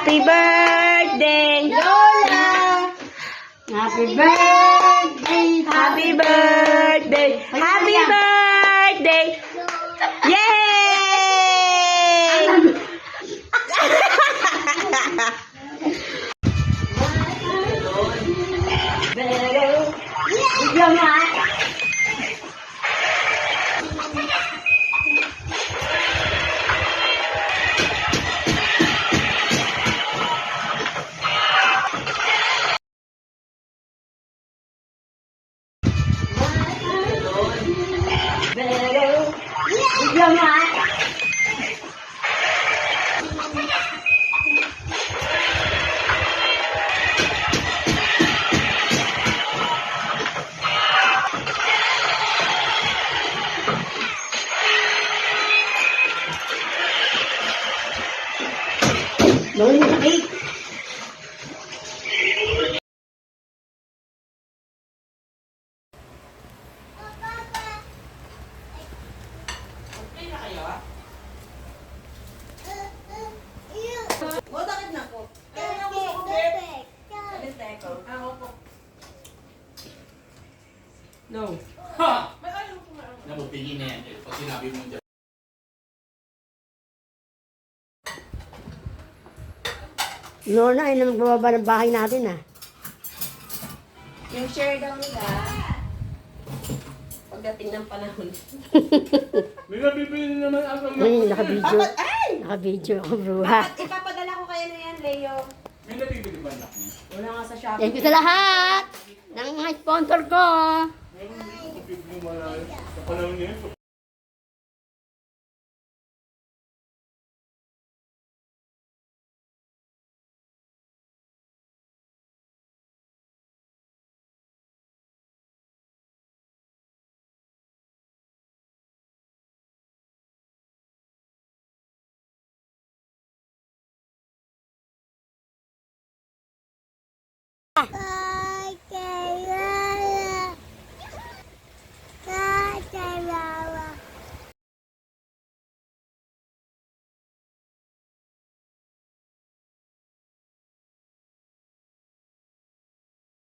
Happy birthday, Lola! Happy birthday! Happy birthday! Happy birthday! Yay! Bigyan mo ha? Bigyan mo ha? Lola, cake. No. Ha! Nabutingin na yan. Pag sinabi mo dyan. Lorna, ay naman bababa ng bahay natin ah. Yung share daw nila, pagdating ng panahon. May nabibili naman ako. Ay, naka-video. Naka-video ako, bruha. Ipapadala ko kayo na yan, Leo. May nabibili ba anak niya? Wala nga sa Shopee. Thank you sa lahat ng mga sponsor ko. Meron dito. Nabibili mo malayo. Sa panahon niya yun.